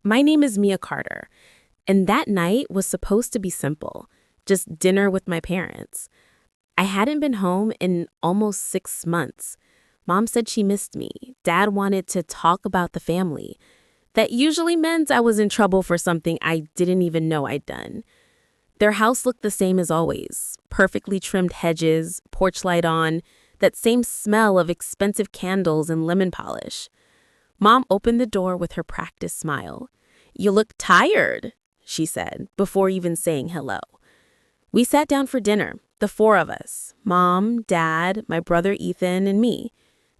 My name is Mia Carter, and that night was supposed to be simple, just dinner with my parents. I hadn't been home in almost 6 months. Mom said she missed me. Dad wanted to talk about the family. That usually meant I was in trouble for something I didn't even know I'd done. Their house looked the same as always, perfectly trimmed hedges, porch light on, that same smell of expensive candles and lemon polish. Mom opened the door with her practiced smile. "You look tired," she said, before even saying hello. We sat down for dinner, the four of us, Mom, Dad, my brother Ethan, and me.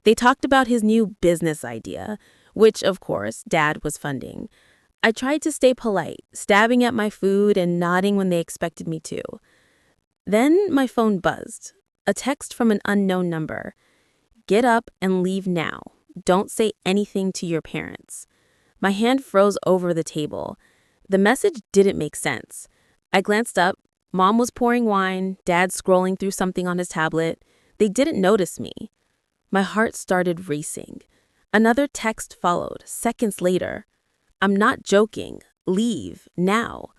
They talked about his new business idea, which, of course, Dad was funding. I tried to stay polite, stabbing at my food and nodding when they expected me to. Then my phone buzzed. A text from an unknown number. "Get up and leave now. Don't say anything to your parents." My hand froze over the table. The message didn't make sense. I glanced up. Mom was pouring wine, Dad scrolling through something on his tablet. They didn't notice me. My heart started racing. Another text followed, seconds later. "I'm not joking. Leave, now."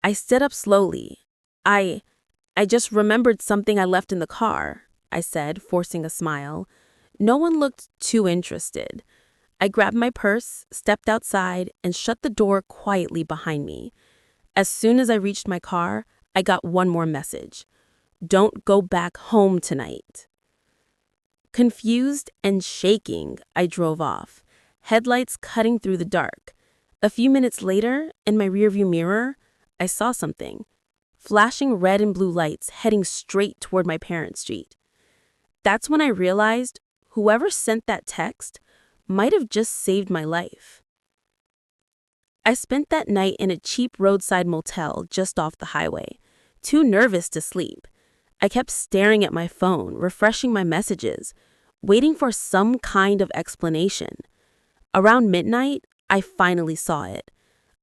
I stood up slowly. I just remembered something I left in the car," I said, forcing a smile. No one looked too interested. I grabbed my purse, stepped outside, and shut the door quietly behind me. As soon as I reached my car, I got one more message. "Don't go back home tonight." Confused and shaking, I drove off, headlights cutting through the dark. A few minutes later, in my rearview mirror, I saw something. Flashing red and blue lights heading straight toward my parents' street. That's when I realized whoever sent that text might have just saved my life. I spent that night in a cheap roadside motel just off the highway, too nervous to sleep. I kept staring at my phone, refreshing my messages, waiting for some kind of explanation. Around midnight, I finally saw it.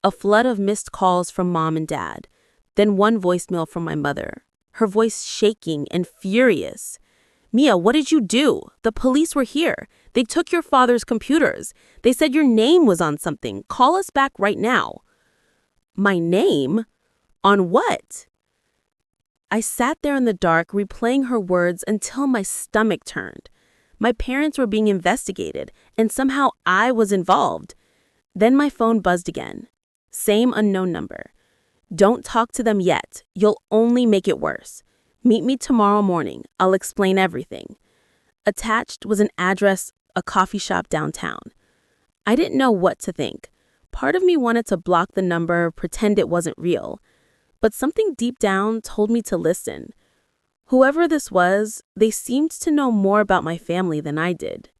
A flood of missed calls from Mom and Dad, then one voicemail from my mother, her voice shaking and furious. "Mia, what did you do? The police were here. They took your father's computers. They said your name was on something. Call us back right now." My name? On what? I sat there in the dark, replaying her words until my stomach turned. My parents were being investigated, and somehow I was involved. Then my phone buzzed again. Same unknown number. "Don't talk to them yet. You'll only make it worse. Meet me tomorrow morning. I'll explain everything." Attached was an address, a coffee shop downtown. I didn't know what to think. Part of me wanted to block the number, pretend it wasn't real. But something deep down told me to listen. Whoever this was, they seemed to know more about my family than I did.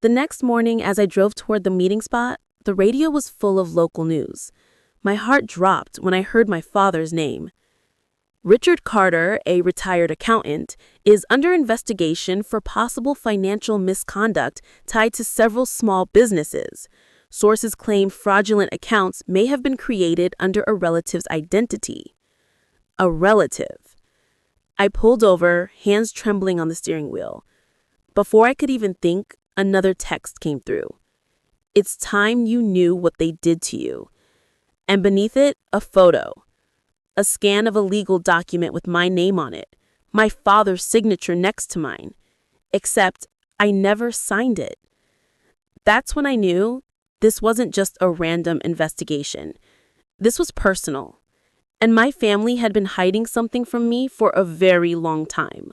The next morning, as I drove toward the meeting spot, the radio was full of local news. My heart dropped when I heard my father's name. Richard Carter, a retired accountant, is under investigation for possible financial misconduct tied to several small businesses. Sources claim fraudulent accounts may have been created under a relative's identity. A relative. I pulled over, hands trembling on the steering wheel. Before I could even think, another text came through. "It's time you knew what they did to you." And beneath it, a photo. A scan of a legal document with my name on it, my father's signature next to mine. Except I never signed it. That's when I knew this wasn't just a random investigation. This was personal. And my family had been hiding something from me for a very long time.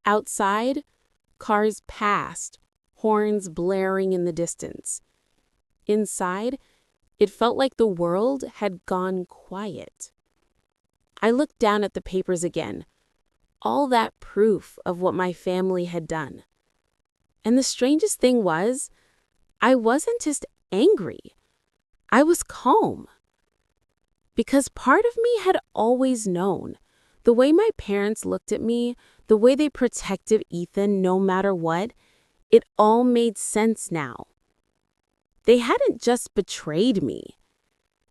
Outside, cars passed, horns blaring in the distance. Inside, it felt like the world had gone quiet. I looked down at the papers again, all that proof of what my family had done. And the strangest thing was, I wasn't just angry. I was calm. Because part of me had always known. The way my parents looked at me, the way they protected Ethan no matter what, it all made sense now. They hadn't just betrayed me.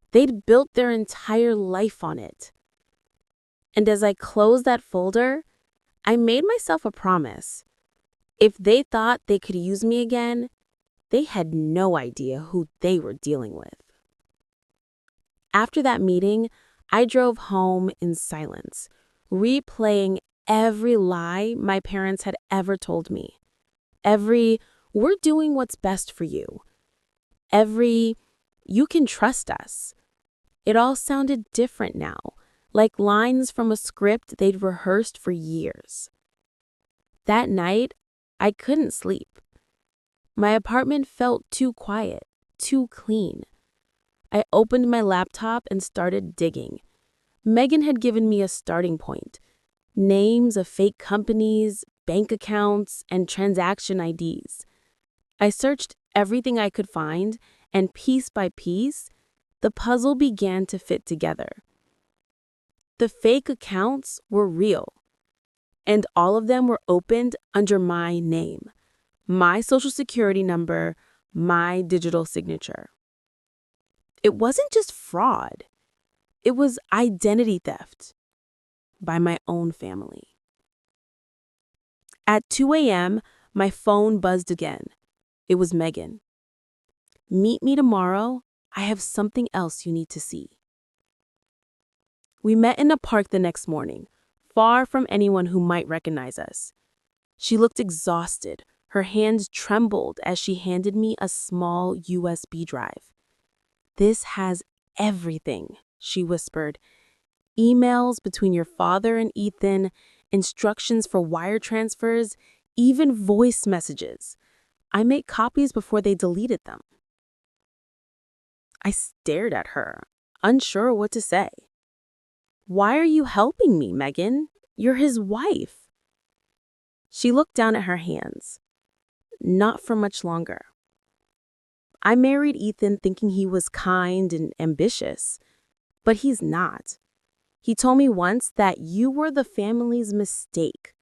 They'd built their entire life on it. And as I closed that folder, I made myself a promise. If they thought they could use me again, They had no idea who they were dealing with. After that meeting, I drove home in silence, replaying every lie my parents had ever told me. Every, "We're doing what's best for you." Every, "You can trust us." It all sounded different now, like lines from a script they'd rehearsed for years. That night, I couldn't sleep. My apartment felt too quiet, too clean. I opened my laptop and started digging. Megan had given me a starting point: names of fake companies, bank accounts, and transaction IDs. I searched everything I could find, and piece by piece, the puzzle began to fit together. The fake accounts were real, and all of them were opened under my name, my social security number, my digital signature. It wasn't just fraud, it was identity theft by my own family. At 2 a.m., my phone buzzed again. It was Megan. "Meet me tomorrow. I have something else you need to see." We met in a park the next morning, far from anyone who might recognize us. She looked exhausted. Her hands trembled as she handed me a small USB drive. "This has everything," she whispered. "Emails between your father and Ethan, instructions for wire transfers, even voice messages. I made copies before they deleted them." I stared at her, unsure what to say. "Why are you helping me, Megan? You're his wife." She looked down at her hands. "Not for much longer. I married Ethan thinking he was kind and ambitious, but he's not. He told me once that you were the family's mistake,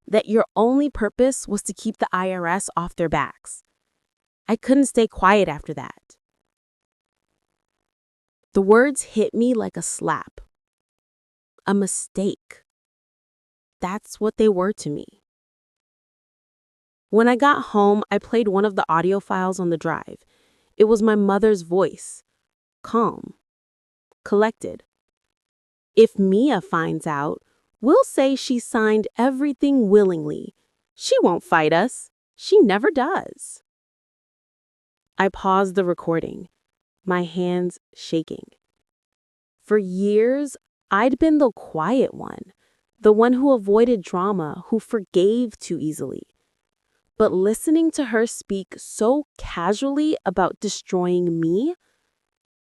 that your only purpose was to keep the IRS off their backs. I couldn't stay quiet after that." The words hit me like a slap. A mistake. That's what they were to me. When I got home, I played one of the audio files on the drive. It was my mother's voice, calm, collected. "If Mia finds out, we'll say she signed everything willingly. She won't fight us. She never does." I paused the recording, my hands shaking. For years, I'd been the quiet one, the one who avoided drama, who forgave too easily. But listening to her speak so casually about destroying me,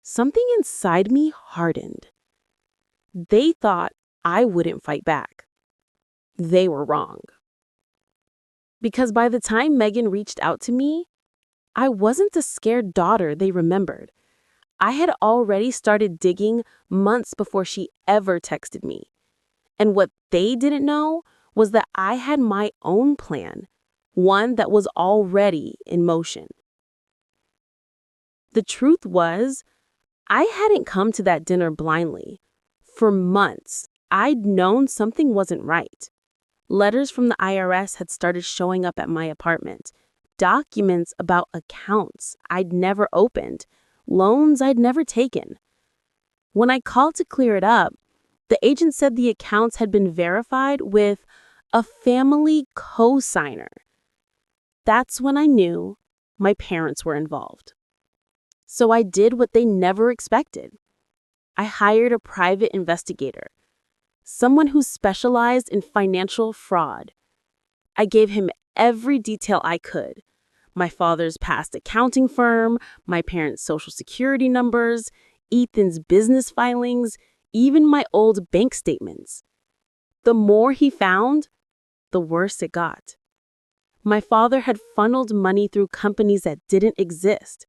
something inside me hardened. They thought I wouldn't fight back. They were wrong. Because by the time Megan reached out to me, I wasn't the scared daughter they remembered. I had already started digging months before she ever texted me. And what they didn't know was that I had my own plan, one that was already in motion. The truth was, I hadn't come to that dinner blindly. For months, I'd known something wasn't right. Letters from the IRS had started showing up at my apartment, documents about accounts I'd never opened, loans I'd never taken. When I called to clear it up, the agent said the accounts had been verified with a family co-signer. That's when I knew my parents were involved. So I did what they never expected. I hired a private investigator, someone who specialized in financial fraud. I gave him every detail I could: my father's past accounting firm, my parents' social security numbers, Ethan's business filings, even my old bank statements. The more he found, the worse it got. My father had funneled money through companies that didn't exist.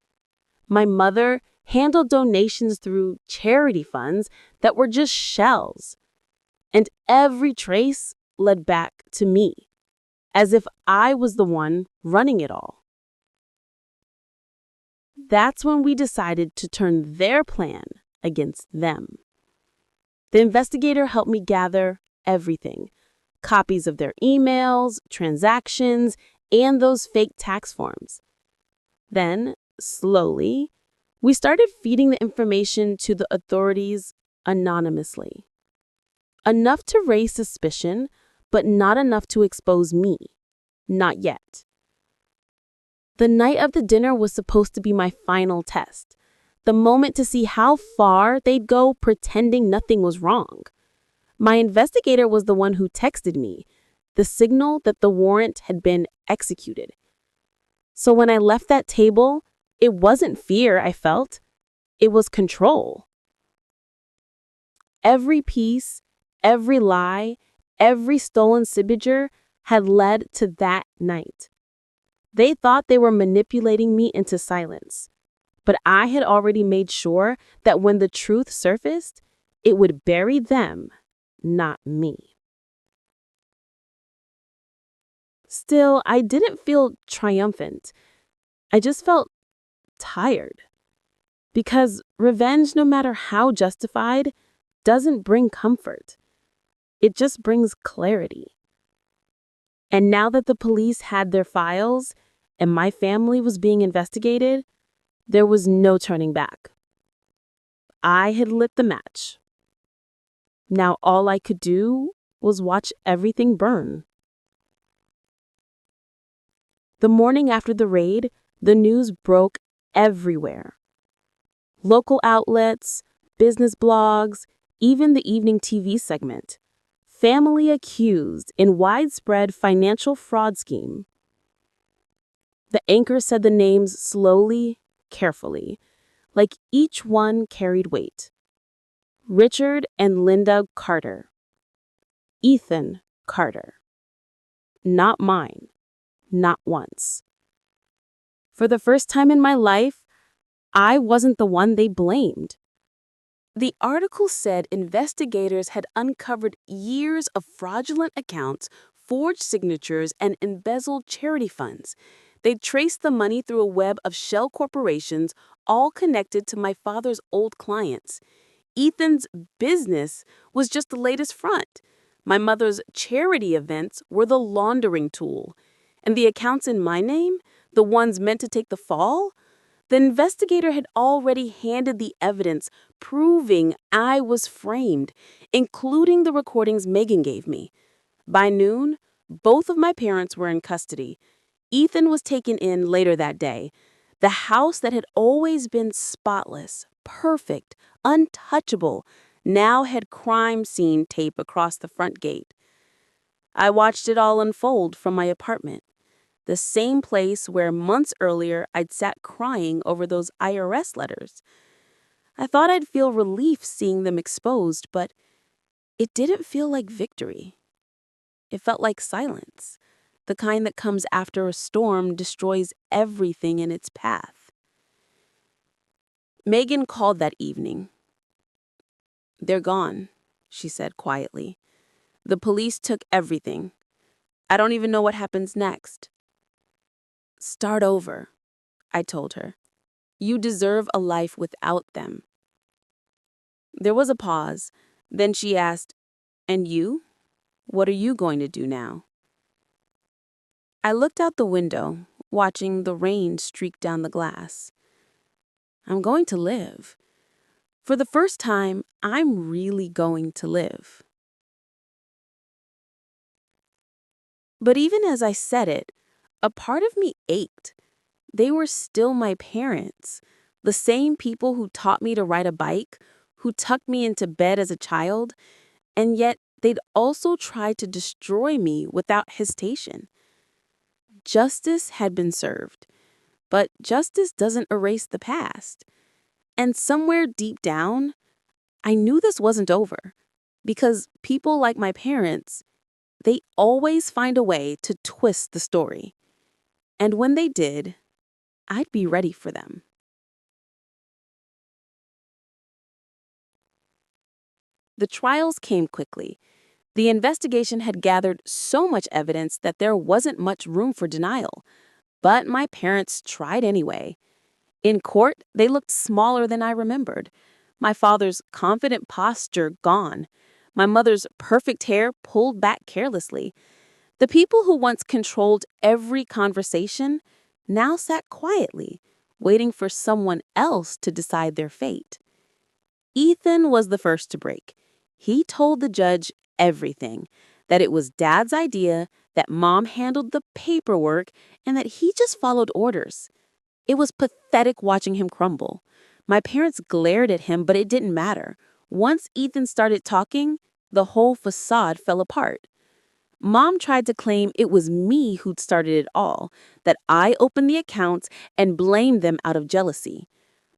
My mother handled donations through charity funds that were just shells. And every trace led back to me, as if I was the one running it all. That's when we decided to turn their plan against them. The investigator helped me gather everything: copies of their emails, transactions, and those fake tax forms. Then, slowly, we started feeding the information to the authorities anonymously. Enough to raise suspicion, but not enough to expose me. Not yet. The night of the dinner was supposed to be my final test, the moment to see how far they'd go pretending nothing was wrong. My investigator was the one who texted me, the signal that the warrant had been executed. So when I left that table, it wasn't fear I felt, it was control. Every piece, every lie, every stolen signature had led to that night. They thought they were manipulating me into silence, but I had already made sure that when the truth surfaced, it would bury them, not me. Still, I didn't feel triumphant. I just felt tired. Because revenge, no matter how justified, doesn't bring comfort. It just brings clarity. And now that the police had their files and my family was being investigated, there was no turning back. I had lit the match. Now all I could do was watch everything burn. The morning after the raid, the news broke everywhere. Local outlets, business blogs, even the evening TV segment. Family accused in widespread financial fraud scheme. The anchor said the names slowly, carefully, like each one carried weight. Richard and Linda Carter. Ethan Carter. Not mine. Not once. For the first time in my life, I wasn't the one they blamed. The article said investigators had uncovered years of fraudulent accounts, forged signatures, and embezzled charity funds. They traced the money through a web of shell corporations, all connected to my father's old clients. Ethan's business was just the latest front. My mother's charity events were the laundering tool. And the accounts in my name, the ones meant to take the fall? The investigator had already handed the evidence proving I was framed, including the recordings Megan gave me. By noon, both of my parents were in custody. Ethan was taken in later that day. The house that had always been spotless, perfect, untouchable, now had crime scene tape across the front gate. I watched it all unfold from my apartment. The same place where months earlier I'd sat crying over those IRS letters. I thought I'd feel relief seeing them exposed, but it didn't feel like victory. It felt like silence, the kind that comes after a storm destroys everything in its path. Megan called that evening. "They're gone," she said quietly. "The police took everything. I don't even know what happens next." "Start over," I told her. "You deserve a life without them." There was a pause. Then she asked, "And you? What are you going to do now?" I looked out the window, watching the rain streak down the glass. I'm going to live. For the first time, I'm really going to live. But even as I said it, a part of me ached. They were still my parents, the same people who taught me to ride a bike, who tucked me into bed as a child, and yet they'd also tried to destroy me without hesitation. Justice had been served, but justice doesn't erase the past. And somewhere deep down, I knew this wasn't over, because people like my parents, they always find a way to twist the story. And when they did, I'd be ready for them. The trials came quickly. The investigation had gathered so much evidence that there wasn't much room for denial. But my parents tried anyway. In court, they looked smaller than I remembered. My father's confident posture gone. My mother's perfect hair pulled back carelessly. The people who once controlled every conversation now sat quietly, waiting for someone else to decide their fate. Ethan was the first to break. He told the judge everything, that it was Dad's idea, that Mom handled the paperwork, and that he just followed orders. It was pathetic watching him crumble. My parents glared at him, but it didn't matter. Once Ethan started talking, the whole facade fell apart. Mom tried to claim it was me who'd started it all, that I opened the accounts and blamed them out of jealousy.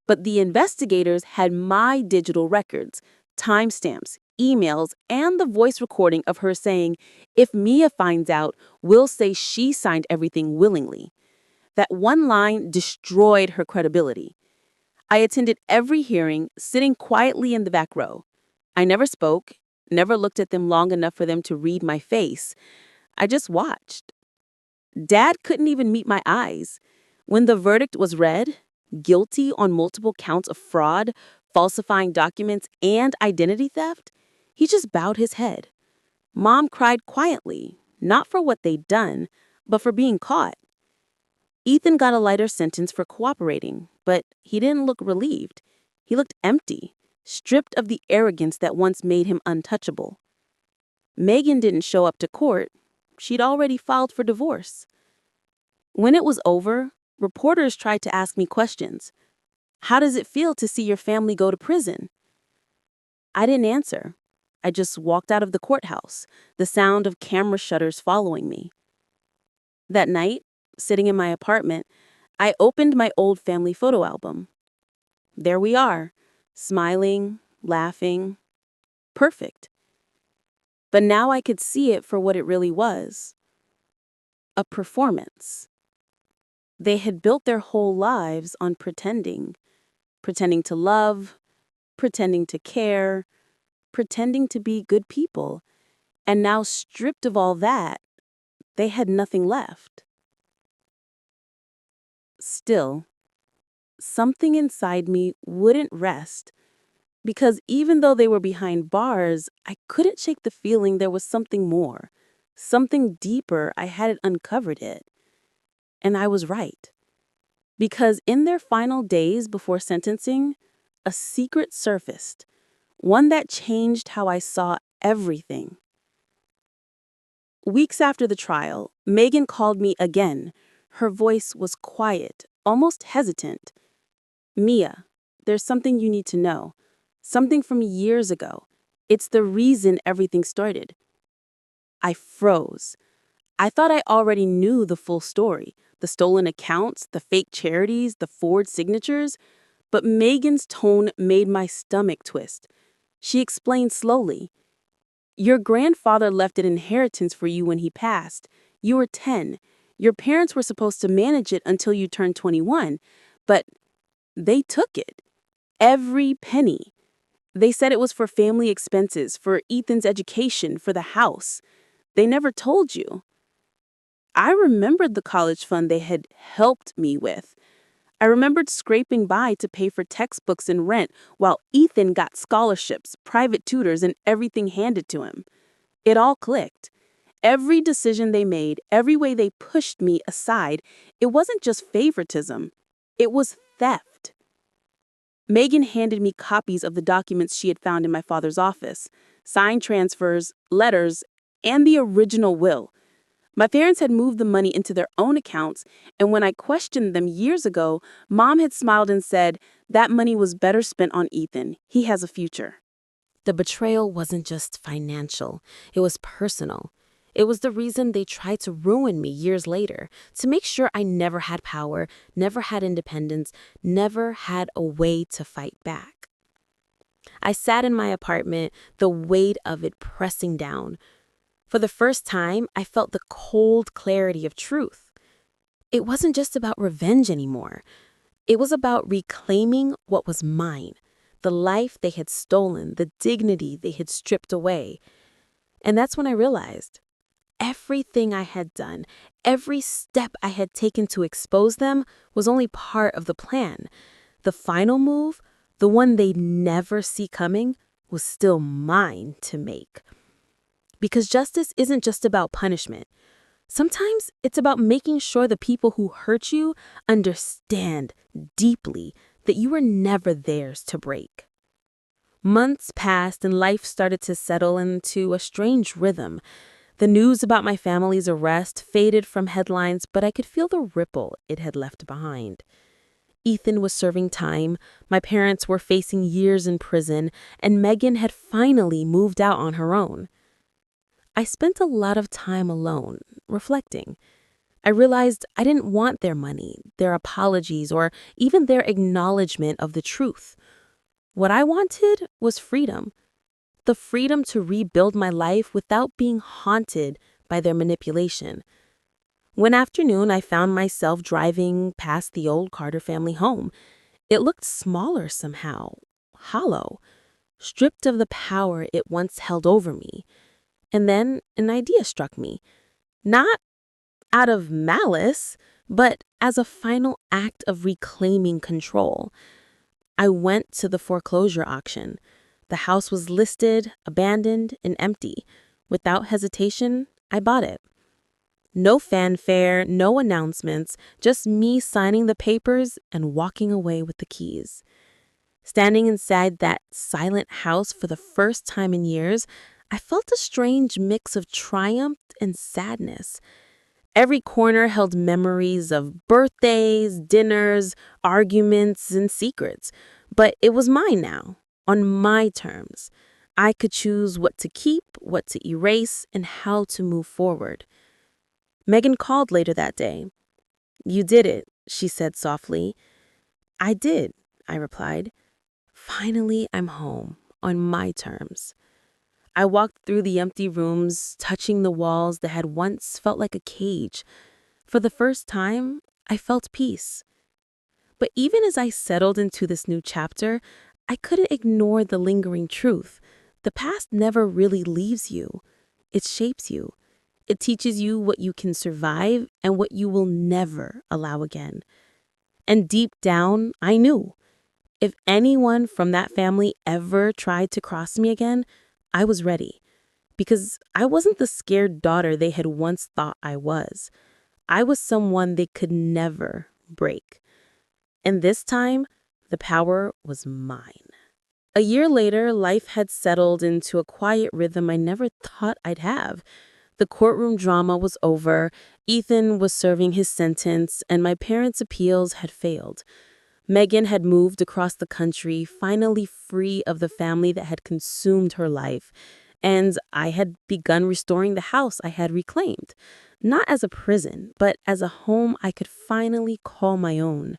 But the investigators had my digital records, timestamps, emails, and the voice recording of her saying, "If Mia finds out, we'll say she signed everything willingly." That one line destroyed her credibility. I attended every hearing, sitting quietly in the back row. I never spoke, never looked at them long enough for them to read my face. I just watched. Dad couldn't even meet my eyes. When the verdict was read, guilty on multiple counts of fraud, falsifying documents, and identity theft, he just bowed his head. Mom cried quietly, not for what they'd done, but for being caught. Ethan got a lighter sentence for cooperating, but he didn't look relieved. He looked empty, stripped of the arrogance that once made him untouchable. Megan didn't show up to court. She'd already filed for divorce. When it was over, reporters tried to ask me questions. How does it feel to see your family go to prison? I didn't answer. I just walked out of the courthouse, the sound of camera shutters following me. That night, sitting in my apartment, I opened my old family photo album. There we are, smiling, laughing, perfect. But now I could see it for what it really was. A performance. They had built their whole lives on pretending to love, pretending to care, pretending to be good people. And now, stripped of all that, they had nothing left. Still, something inside me wouldn't rest, because even though they were behind bars, I couldn't shake the feeling there was something more, something deeper. I hadn't uncovered it. And I was right. Because in their final days before sentencing, a secret surfaced, one that changed how I saw everything. Weeks after the trial, Megan called me again. Her voice was quiet, almost hesitant. "Mia, there's something you need to know. Something from years ago. It's the reason everything started." I froze. I thought I already knew the full story, the stolen accounts, the fake charities, the forged signatures, but Megan's tone made my stomach twist. She explained slowly. "Your grandfather left an inheritance for you when he passed. You were 10. Your parents were supposed to manage it until you turned 21, but they took it. Every penny. They said it was for family expenses, for Ethan's education, for the house. They never told you." I remembered the college fund they had helped me with. I remembered scraping by to pay for textbooks and rent while Ethan got scholarships, private tutors, and everything handed to him. It all clicked. Every decision they made, every way they pushed me aside, it wasn't just favoritism. It was theft. Megan handed me copies of the documents she had found in my father's office, signed transfers, letters, and the original will. My parents had moved the money into their own accounts, and when I questioned them years ago, Mom had smiled and said that money was better spent on Ethan. He has a future. The betrayal wasn't just financial, it was personal. It was the reason they tried to ruin me years later, to make sure I never had power, never had independence, never had a way to fight back. I sat in my apartment, the weight of it pressing down. For the first time, I felt the cold clarity of truth. It wasn't just about revenge anymore. It was about reclaiming what was mine, the life they had stolen, the dignity they had stripped away. And that's when I realized everything I had done, every step I had taken to expose them was only part of the plan. The final move, the one they'd never see coming, was still mine to make. Because justice isn't just about punishment. Sometimes it's about making sure the people who hurt you understand deeply that you were never theirs to break. Months passed and life started to settle into a strange rhythm. The news about my family's arrest faded from headlines, but I could feel the ripple it had left behind. Ethan was serving time, my parents were facing years in prison, and Megan had finally moved out on her own. I spent a lot of time alone, reflecting. I realized I didn't want their money, their apologies, or even their acknowledgement of the truth. What I wanted was freedom. The freedom to rebuild my life without being haunted by their manipulation. One afternoon, I found myself driving past the old Carter family home. It looked smaller somehow, hollow, stripped of the power it once held over me. And then an idea struck me, not out of malice, but as a final act of reclaiming control. I went to the foreclosure auction. The house was listed, abandoned, and empty. Without hesitation, I bought it. No fanfare, no announcements, just me signing the papers and walking away with the keys. Standing inside that silent house for the first time in years, I felt a strange mix of triumph and sadness. Every corner held memories of birthdays, dinners, arguments, and secrets. But it was mine now, on my terms. I could choose what to keep, what to erase, and how to move forward. Megan called later that day. "You did it," she said softly. "I did," I replied. "Finally, I'm home, on my terms." I walked through the empty rooms, touching the walls that had once felt like a cage. For the first time, I felt peace. But even as I settled into this new chapter, I couldn't ignore the lingering truth. The past never really leaves you. It shapes you. It teaches you what you can survive and what you will never allow again. And deep down, I knew if anyone from that family ever tried to cross me again, I was ready. Because I wasn't the scared daughter they had once thought I was. I was someone they could never break. And this time, the power was mine. A year later, life had settled into a quiet rhythm I never thought I'd have. The courtroom drama was over, Ethan was serving his sentence, and my parents' appeals had failed. Megan had moved across the country, finally free of the family that had consumed her life, and I had begun restoring the house I had reclaimed, not as a prison, but as a home I could finally call my own.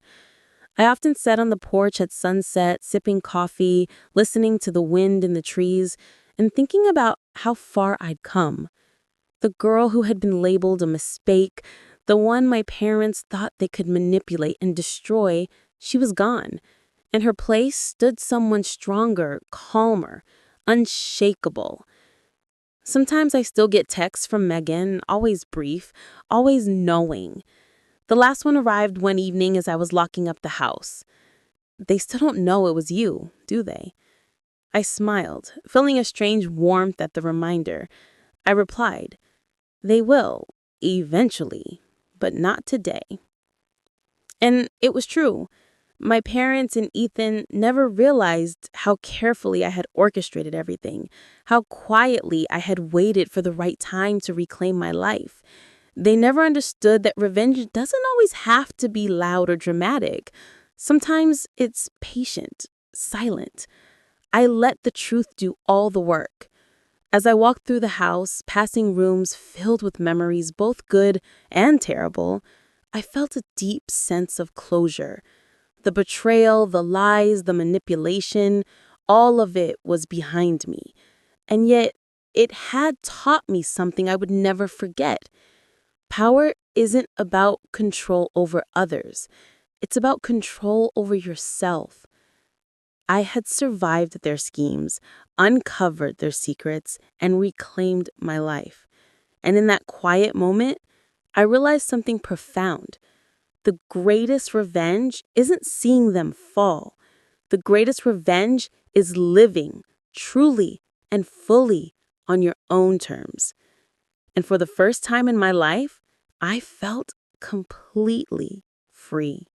I often sat on the porch at sunset, sipping coffee, listening to the wind in the trees, and thinking about how far I'd come. The girl who had been labeled a mistake, the one my parents thought they could manipulate and destroy, she was gone. In her place stood someone stronger, calmer, unshakable. Sometimes I still get texts from Megan, always brief, always knowing. The last one arrived one evening as I was locking up the house. "They still don't know it was you, do they?" I smiled, feeling a strange warmth at the reminder. I replied, "They will, eventually, but not today." And it was true. My parents and Ethan never realized how carefully I had orchestrated everything, how quietly I had waited for the right time to reclaim my life. They never understood that revenge doesn't always have to be loud or dramatic. Sometimes it's patient, silent. I let the truth do all the work. As I walked through the house, passing rooms filled with memories, both good and terrible, I felt a deep sense of closure. The betrayal, the lies, the manipulation, all of it was behind me. And yet, it had taught me something I would never forget. Power isn't about control over others. It's about control over yourself. I had survived their schemes, uncovered their secrets, and reclaimed my life. And in that quiet moment, I realized something profound. The greatest revenge isn't seeing them fall. The greatest revenge is living truly and fully on your own terms. And for the first time in my life, I felt completely free.